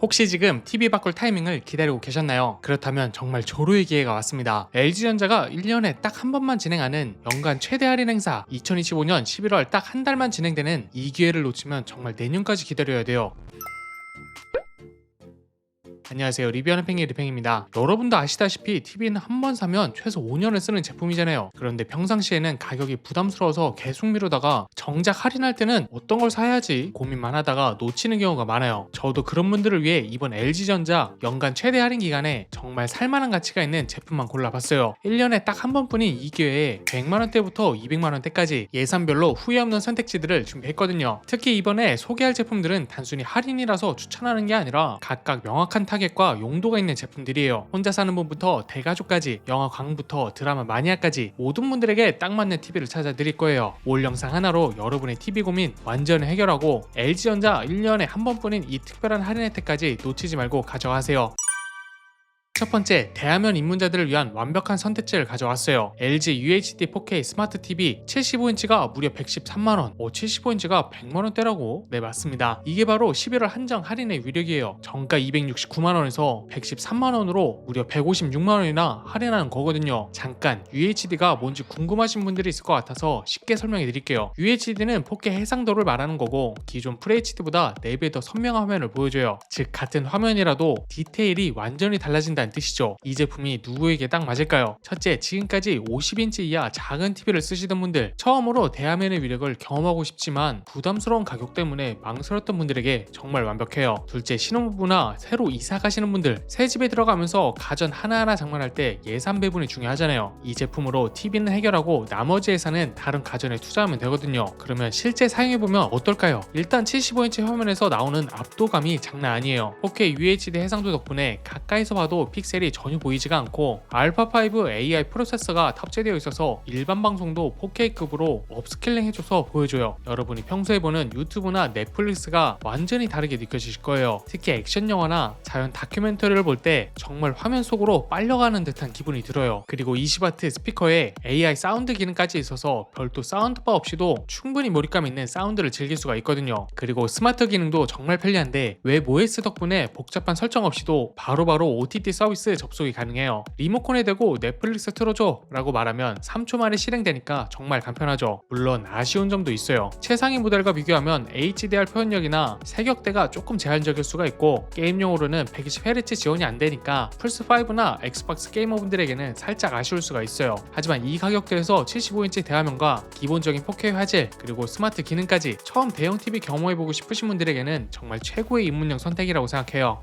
혹시 지금 TV 바꿀 타이밍을 기다리고 계셨나요? 그렇다면 정말 조로의 기회가 왔습니다. LG전자가 1년에 딱 한 번만 진행하는 연간 최대 할인 행사 2025년 11월 딱 한 달만 진행되는 이 기회를 놓치면 정말 내년까지 기다려야 돼요. 안녕하세요, 리뷰하는 팽이 리팽입니다. 여러분도 아시다시피 TV는 한 번 사면 최소 5년을 쓰는 제품이잖아요. 그런데 평상시에는 가격이 부담스러워서 계속 미루다가 정작 할인할 때는 어떤 걸 사야지 고민만 하다가 놓치는 경우가 많아요. 저도 그런 분들을 위해 이번 LG전자 연간 최대 할인 기간에 정말 살만한 가치가 있는 제품만 골라봤어요. 1년에 딱 한 번뿐인 이 기회에 100만원대부터 200만원대까지 예산별로 후회 없는 선택지들을 준비했거든요. 특히 이번에 소개할 제품들은 단순히 할인이라서 추천하는 게 아니라 각각 명확한 타겟과 용도가 있는 제품들이에요. 혼자 사는 분부터 대가족까지, 영화 광부터 드라마 마니아까지 모든 분들에게 딱 맞는 TV를 찾아드릴 거예요. 올 영상 하나로 여러분의 TV 고민 완전히 해결하고 LG전자 1년에 한 번뿐인 이 특별한 할인 혜택까지 놓치지 말고 가져가세요. 첫 번째, 대화면 입문자들을 위한 완벽한 선택지를 가져왔어요. LG UHD 4K 스마트 TV 75인치가 무려 113만원, 75인치가 100만원대라고? 네, 맞습니다. 이게 바로 11월 한정 할인의 위력이에요. 정가 269만원에서 113만원으로 무려 156만원이나 할인하는 거거든요. 잠깐 UHD가 뭔지 궁금하신 분들이 있을 것 같아서 쉽게 설명해 드릴게요. UHD는 4K 해상도를 말하는 거고 기존 FHD보다 4배 더 선명한 화면을 보여줘요. 즉 같은 화면이라도 디테일이 완전히 달라진다는 뜻이죠. 이 제품이 누구에게 딱 맞을까요? 첫째, 지금까지 50인치 이하 작은 TV를 쓰시던 분들, 처음으로 대화면의 위력을 경험하고 싶지만 부담스러운 가격 때문에 망설였던 분들에게 정말 완벽해요. 둘째, 신혼부부나 새로 이사 가시는 분들, 새 집에 들어가면서 가전 하나하나 장만할 때 예산 배분이 중요하잖아요. 이 제품으로 TV는 해결하고 나머지 예산은 다른 가전에 투자하면 되거든요. 그러면 실제 사용해보면 어떨까요? 일단 75인치 화면에서 나오는 압도감이 장난 아니에요. 4K UHD 해상도 덕분에 가까이서 봐도 픽셀이 전혀 보이지가 않고 알파5 AI 프로세서가 탑재되어 있어서 일반 방송도 4K급으로 업스케일링 해줘서 보여줘요. 여러분이 평소에 보는 유튜브나 넷플릭스가 완전히 다르게 느껴지실 거예요. 특히 액션 영화나 자연 다큐멘터리를 볼 때 정말 화면 속으로 빨려가는 듯한 기분이 들어요. 그리고 20W 스피커에 AI 사운드 기능까지 있어서 별도 사운드바 없이도 충분히 몰입감 있는 사운드를 즐길 수가 있거든요. 그리고 스마트 기능도 정말 편리한데 웹 OS 덕분에 복잡한 설정 없이도 바로바로 OTT 서비스 접속이 가능해요. 리모컨에 대고 넷플릭스 틀어줘 라고 말하면 3초 만에 실행되니까 정말 간편하죠. 물론 아쉬운 점도 있어요. 최상위 모델과 비교하면 HDR 표현력이나 색역대가 조금 제한적일 수가 있고 게임용으로는 120Hz 지원이 안 되니까 플스5나 엑스박스 게이머분들에게는 살짝 아쉬울 수가 있어요. 하지만 이 가격대에서 75인치 대화면과 기본적인 4K 화질 그리고 스마트 기능까지 처음 대형 TV 경험해보고 싶으신 분들에게는 정말 최고의 입문용 선택이라고 생각해요.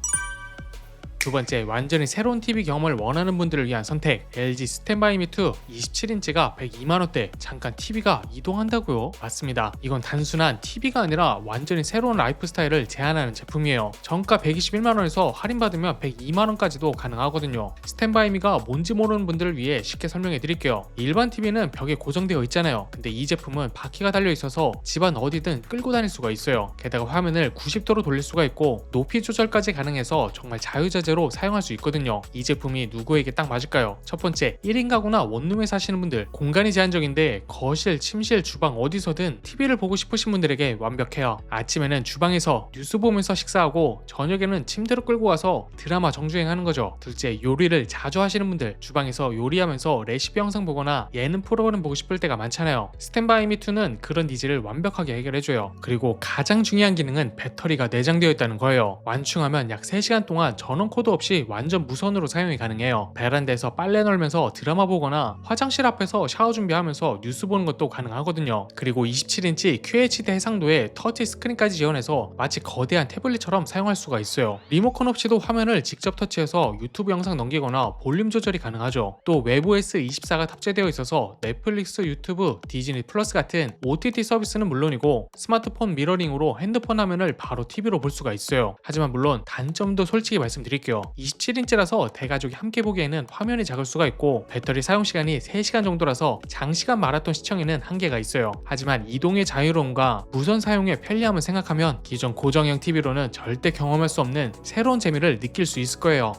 두 번째, 완전히 새로운 TV 경험을 원하는 분들을 위한 선택, LG 스탠바이미2 27인치가 102만원대. 잠깐 TV가 이동한다고요? 맞습니다. 이건 단순한 TV가 아니라 완전히 새로운 라이프 스타일을 제안하는 제품이에요. 정가 121만원에서 할인받으면 102만원까지도 가능하거든요. 스탠바이미가 뭔지 모르는 분들을 위해 쉽게 설명해 드릴게요. 일반 TV는 벽에 고정되어 있잖아요. 근데 이 제품은 바퀴가 달려 있어서 집안 어디든 끌고 다닐 수가 있어요. 게다가 화면을 90도로 돌릴 수가 있고 높이 조절까지 가능해서 정말 자유자재로 사용할 수 있거든요. 이 제품이 누구에게 딱 맞을까요? 첫 번째, 1인 가구나 원룸에 사시는 분들, 공간이 제한적인데 거실, 침실, 주방 어디서든 TV를 보고 싶으신 분들에게 완벽해요. 아침에는 주방에서 뉴스 보면서 식사하고 저녁에는 침대로 끌고 와서 드라마 정주행하는 거죠. 둘째, 요리를 자주 하시는 분들, 주방에서 요리하면서 레시피 영상 보거나 예능 프로그램 보고 싶을 때가 많잖아요. 스탠바이미2는 그런 니즈를 완벽하게 해결해줘요. 그리고 가장 중요한 기능은 배터리가 내장되어 있다는 거예요. 완충하면 약 3시간 동안 전원 코드 없이 완전 무선으로 사용이 가능해요. 베란다에서 빨래 널면서 드라마 보거나 화장실 앞에서 샤워 준비하면서 뉴스 보는 것도 가능하거든요. 그리고 27인치 QHD 해상도에 터치 스크린까지 지원해서 마치 거대한 태블릿처럼 사용할 수가 있어요. 리모컨 없이도 화면을 직접 터치해서 유튜브 영상 넘기거나 볼륨 조절이 가능하죠. 또 웹OS 24가 탑재되어 있어서 넷플릭스, 유튜브, 디즈니 플러스 같은 OTT 서비스는 물론이고 스마트폰 미러링으로 핸드폰 화면을 바로 TV로 볼 수가 있어요. 하지만 물론 단점도 솔직히 말씀드릴게요. 27인치라서 대가족이 함께 보기에는 화면이 작을 수가 있고 배터리 사용시간이 3시간 정도라서 장시간 마라톤 시청에는 한계가 있어요. 하지만 이동의 자유로움과 무선 사용의 편리함을 생각하면 기존 고정형 TV로는 절대 경험할 수 없는 새로운 재미를 느낄 수 있을 거예요.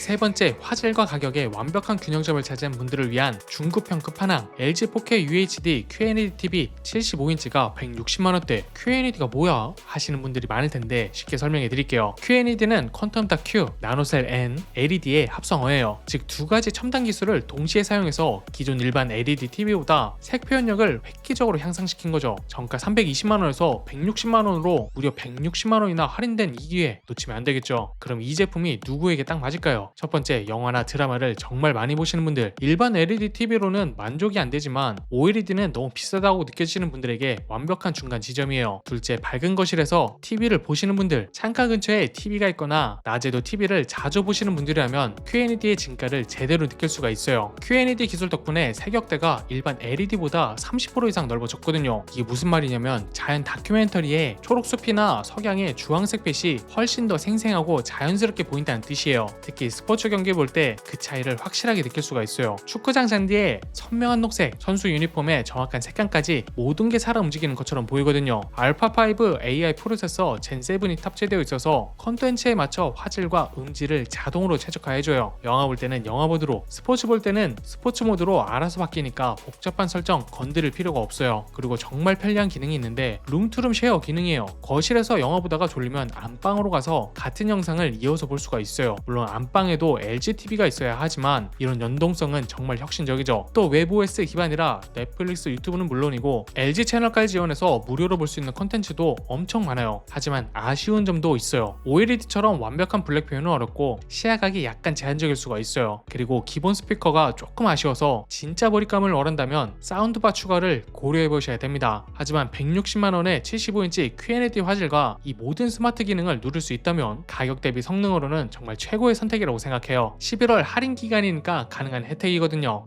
세 번째, 화질과 가격의 완벽한 균형점을 찾은 분들을 위한 중급형 끝판왕 LG 4K UHD QLED TV 75인치가 160만원대. QLED가 뭐야? 하시는 분들이 많을 텐데 쉽게 설명해 드릴게요. QLED는 퀀텀 닷 Q, 나노셀 N, LED의 합성어예요. 즉 두 가지 첨단 기술을 동시에 사용해서 기존 일반 LED TV보다 색 표현력을 획기적으로 향상시킨 거죠. 정가 320만원에서 160만원으로 무려 160만원이나 할인된 이 기회 놓치면 안 되겠죠. 그럼 이 제품이 누구에게 딱 맞을까요? 첫 번째, 영화나 드라마를 정말 많이 보시는 분들. 일반 LED TV로는 만족이 안 되지만 OLED는 너무 비싸다고 느껴지시는 분들에게 완벽한 중간 지점이에요. 둘째, 밝은 거실에서 TV를 보시는 분들. 창가 근처에 TV가 있거나 낮에도 TV를 자주 보시는 분들이라면 QLED의 진가를 제대로 느낄 수가 있어요. QLED 기술 덕분에 색역대가 일반 LED보다 30% 이상 넓어졌거든요. 이게 무슨 말이냐면 자연 다큐멘터리에 초록숲이나 석양의 주황색 빛이 훨씬 더 생생하고 자연스럽게 보인다는 뜻이에요. 특히 스포츠 경기 볼 때 그 차이를 확실하게 느낄 수가 있어요. 축구장 잔디에 선명한 녹색, 선수 유니폼의 정확한 색감까지 모든 게 살아 움직이는 것처럼 보이거든요. 알파5 AI 프로세서 젠7이 탑재되어 있어서 컨텐츠에 맞춰 화질과 음질을 자동으로 최적화해줘요. 영화 볼 때는 영화 모드로, 스포츠 볼 때는 스포츠 모드로 알아서 바뀌니까 복잡한 설정 건드릴 필요가 없어요. 그리고 정말 편리한 기능이 있는데 룸투룸 쉐어 기능이에요. 거실에서 영화 보다가 졸리면 안방으로 가서 같은 영상을 이어서 볼 수가 있어요. 물론 안방에도 LG TV가 있어야 하지만 이런 연동성은 정말 혁신적이죠. 또 웹 OS 기반이라 넷플릭스, 유튜브는 물론이고 LG 채널까지 지원해서 무료로 볼 수 있는 콘텐츠도 엄청 많아요. 하지만 아쉬운 점도 있어요. OLED처럼 완벽한 블랙 표현은 어렵고 시야각이 약간 제한적일 수가 있어요. 그리고 기본 스피커가 조금 아쉬워서 진짜 몰입감을 원한다면 사운드바 추가를 고려해 보셔야 됩니다. 하지만 160만원에 75인치 QLED 화질과 이 모든 스마트 기능을 누릴 수 있다면 가격 대비 성능으로는 정말 최고의 선택이라고 생각해요. 11월 할인 기간이니까 가능한 혜택이거든요.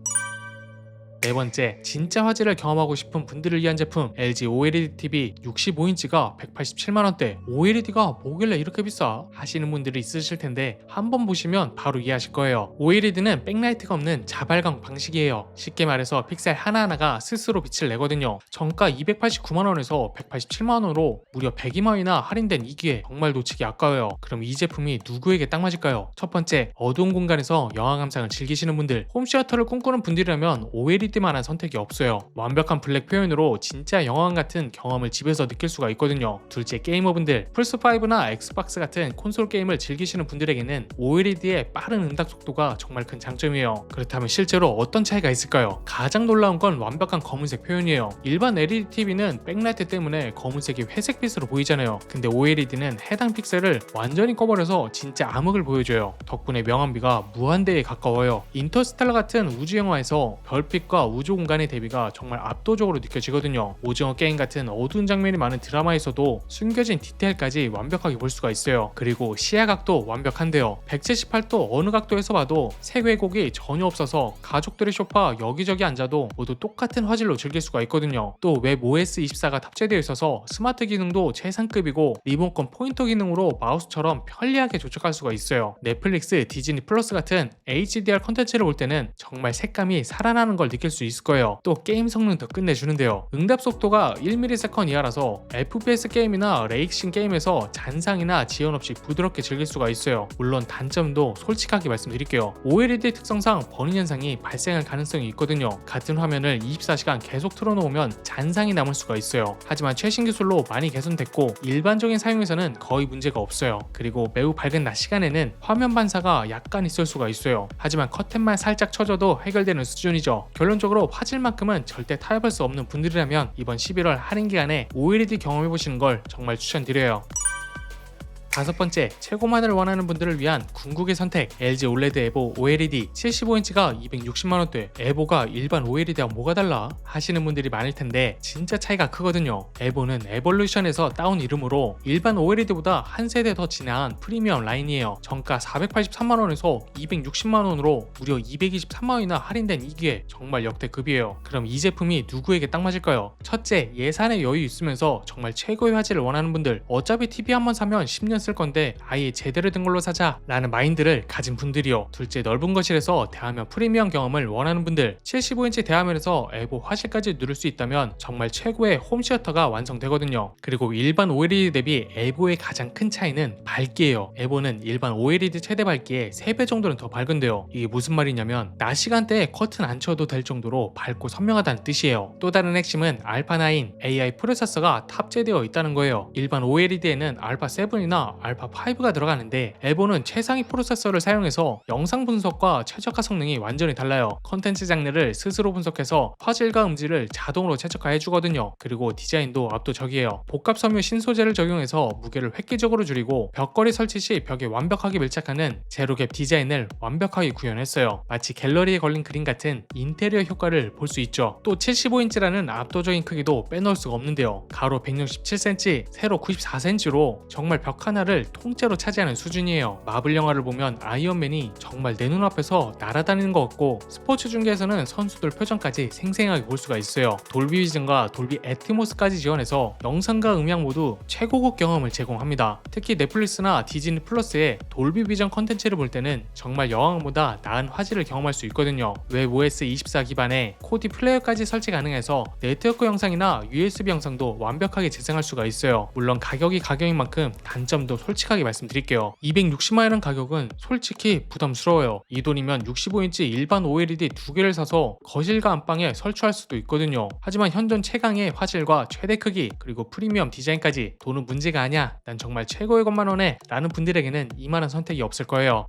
네 번째, 진짜 화질을 경험하고 싶은 분들을 위한 제품 LG OLED TV 65인치가 187만원대. OLED가 뭐길래 이렇게 비싸? 하시는 분들이 있으실 텐데 한번 보시면 바로 이해하실 거예요. OLED는 백라이트가 없는 자발광 방식이에요. 쉽게 말해서 픽셀 하나하나가 스스로 빛을 내거든요. 정가 289만원에서 187만원으로 무려 102만원이나 할인된 이 기회 정말 놓치기 아까워요. 그럼 이 제품이 누구에게 딱 맞을까요? 첫 번째, 어두운 공간에서 영화 감상을 즐기시는 분들. 홈시어터를 꿈꾸는 분들이라면 OLED만한 선택이 없어요. 완벽한 블랙 표현으로 진짜 영화관 같은 경험을 집에서 느낄 수가 있거든요. 둘째, 게이머분들. 플스5나 엑스박스 같은 콘솔 게임을 즐기시는 분들에게는 OLED의 빠른 응답 속도가 정말 큰 장점이에요. 그렇다면 실제로 어떤 차이가 있을까요? 가장 놀라운 건 완벽한 검은색 표현이에요. 일반 LED TV는 백라이트 때문에 검은색이 회색빛으로 보이잖아요. 근데 OLED는 해당 픽셀을 완전히 꺼버려서 진짜 암흑을 보여줘요. 덕분에 명암비가 무한대에 가까워요. 인터스텔라 같은 우주 영화에서 별빛과 우주 공간의 대비가 정말 압도적으로 느껴지거든요. 오징어 게임 같은 어두운 장면이 많은 드라마에서도 숨겨진 디테일까지 완벽하게 볼 수가 있어요. 그리고 시야각도 완벽한데요. 178도 어느 각도에서 봐도 색 왜곡이 전혀 없어서 가족들의 소파 여기저기 앉아도 모두 똑같은 화질로 즐길 수가 있거든요. 또 웹 OS 24가 탑재되어 있어서 스마트 기능도 최상급이고 리모컨 포인터 기능으로 마우스처럼 편리하게 조작할 수가 있어요. 넷플릭스, 디즈니 플러스 같은 HDR 컨텐츠를 볼 때는 정말 색감이 살아나는 걸 느낄 수 있을 거예요. 또 게임 성능 더 끝내주는데요. 응답 속도가 1ms 이하라서 FPS 게임이나 레이싱 게임에서 잔상이나 지연 없이 부드럽게 즐길 수가 있어요. 물론 단점도 솔직하게 말씀드릴게요. OLED 특성상 버닝 현상이 발생할 가능성이 있거든요. 같은 화면을 24시간 계속 틀어놓으면 잔상이 남을 수가 있어요. 하지만 최신 기술로 많이 개선됐고 일반적인 사용에서는 거의 문제가 없어요. 그리고 매우 밝은 낮 시간에는 화면 반사가 약간 있을 수가 있어요. 하지만 커튼만 살짝 쳐줘도 해결되는 수준이죠. 결론적으로 화질만큼은 절대 타협할 수 없는 분들이라면 이번 11월 할인 기간에 OLED 경험해보시는 걸 정말 추천드려요. 다섯 번째, 최고만을 원하는 분들을 위한 궁극의 선택 LG OLED EVO OLED 75인치가 260만원대. 에보가 일반 OLED와 뭐가 달라? 하시는 분들이 많을 텐데 진짜 차이가 크거든요. 에보는 에볼루션에서 따온 이름으로 일반 OLED보다 한 세대 더 진화한 프리미엄 라인이에요. 정가 483만원에서 260만원으로 무려 223만원이나 할인된 이 기회 정말 역대급이에요. 그럼 이 제품이 누구에게 딱 맞을까요? 첫째, 예산에 여유 있으면서 정말 최고의 화질을 원하는 분들. 어차피 TV 한번 사면 10년 쓸 건데 아예 제대로 된 걸로 사자 라는 마인드를 가진 분들이요. 둘째, 넓은 거실에서 대화면 프리미엄 경험을 원하는 분들. 75인치 대화면에서 에보 화질까지 누를 수 있다면 정말 최고의 홈시어터가 완성되거든요. 그리고 일반 OLED 대비 에보의 가장 큰 차이는 밝기예요. 에보는 일반 OLED 최대 밝기의 3배 정도는 더 밝은데요. 이게 무슨 말이냐면 낮 시간대에 커튼 안 쳐도 될 정도로 밝고 선명하다는 뜻이에요. 또 다른 핵심은 알파9 AI 프로세서가 탑재되어 있다는 거예요. 일반 OLED에는 알파7이나 알파5가 들어가는데 에보는 최상위 프로세서를 사용해서 영상 분석과 최적화 성능이 완전히 달라요. 컨텐츠 장르를 스스로 분석해서 화질과 음질을 자동으로 최적화해 주거든요. 그리고 디자인도 압도적이에요. 복합 섬유 신소재를 적용해서 무게를 획기적으로 줄이고 벽걸이 설치 시 벽에 완벽하게 밀착하는 제로갭 디자인을 완벽하게 구현했어요. 마치 갤러리에 걸린 그림 같은 인테리어 효과를 볼 수 있죠. 또 75인치라는 압도적인 크기도 빼놓을 수가 없는데요. 가로 167cm, 세로 94cm로 정말 벽 하나를 통째로 차지하는 수준이에요. 마블 영화를 보면 아이언맨이 정말 내 눈앞에서 날아다니는 것 같고 스포츠 중계에서는 선수들 표정까지 생생하게 볼 수가 있어요. 돌비 비전과 돌비 애트모스까지 지원해서 영상과 음향 모두 최고급 경험을 제공합니다. 특히 넷플릭스나 디즈니 플러스의 돌비 비전 컨텐츠를 볼 때는 정말 영화보다 나은 화질을 경험할 수 있거든요. 웹 OS 24 기반의 코디 플레이어까지 설치 가능해서 네트워크 영상이나 USB 영상도 완벽하게 재생할 수가 있어요. 물론 가격이 가격인 만큼 단점도 솔직하게 말씀드릴게요. 260만원 가격은 솔직히 부담스러워요. 이 돈이면 65인치 일반 OLED 2개를 사서 거실과 안방에 설치할 수도 있거든요. 하지만 현존 최강의 화질과 최대 크기 그리고 프리미엄 디자인까지 돈은 문제가 아니야, 난 정말 최고의 것만 원해 라는 분들에게는 이만한 선택이 없을 거예요.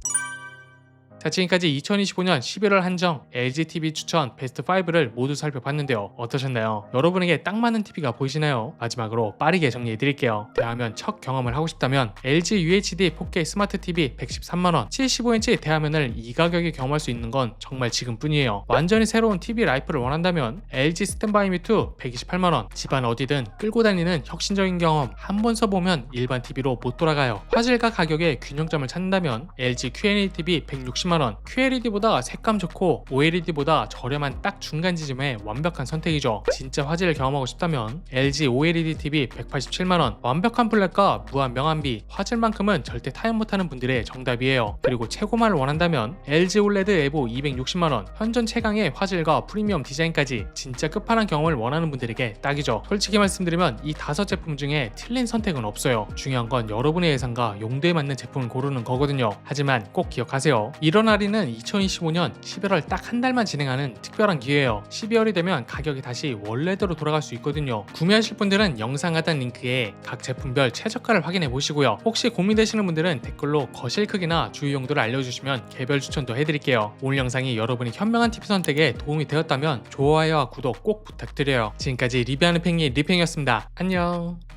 자, 지금까지 2025년 11월 한정 LG TV 추천 베스트 5를 모두 살펴봤는데요. 어떠셨나요? 여러분에게 딱 맞는 TV가 보이시나요? 마지막으로 빠르게 정리해드릴게요. 대화면 첫 경험을 하고 싶다면 LG UHD 4K 스마트 TV 113만원, 75인치 대화면을 이 가격에 경험할 수 있는 건 정말 지금뿐이에요. 완전히 새로운 TV 라이프를 원한다면 LG 스탠바이 미 2 128만원, 집안 어디든 끌고 다니는 혁신적인 경험 한 번 써보면 일반 TV로 못 돌아가요. 화질과 가격의 균형점을 찾는다면 LG QLED TV 160만원, QLED보다 색감 좋고 OLED보다 저렴한 딱 중간 지점의 완벽한 선택이죠. 진짜 화질을 경험하고 싶다면 LG OLED TV 187만원, 완벽한 플랫과 무한 명암비, 화질만큼은 절대 타협 못하는 분들의 정답이에요. 그리고 최고만을 원한다면 LG OLED 에보 260만원, 현존 최강의 화질과 프리미엄 디자인까지 진짜 끝판왕 경험을 원하는 분들에게 딱이죠. 솔직히 말씀드리면 이 5제품 중에 틀린 선택은 없어요. 중요한 건 여러분의 예산과 용도에 맞는 제품을 고르는 거거든요. 하지만 꼭 기억하세요. 이런 할인은 2025년 11월 딱 한 달만 진행하는 특별한 기회예요. 12월이 되면 가격이 다시 원래대로 돌아갈 수 있거든요. 구매하실 분들은 영상 하단 링크에 각 제품별 최저가를 확인해 보시고요. 혹시 고민되시는 분들은 댓글로 거실 크기나 주유 용도를 알려주시면 개별 추천도 해드릴게요. 오늘 영상이 여러분의 현명한 TV 선택에 도움이 되었다면 좋아요와 구독 꼭 부탁드려요. 지금까지 리뷰하는 팽이 리팽이었습니다. 안녕.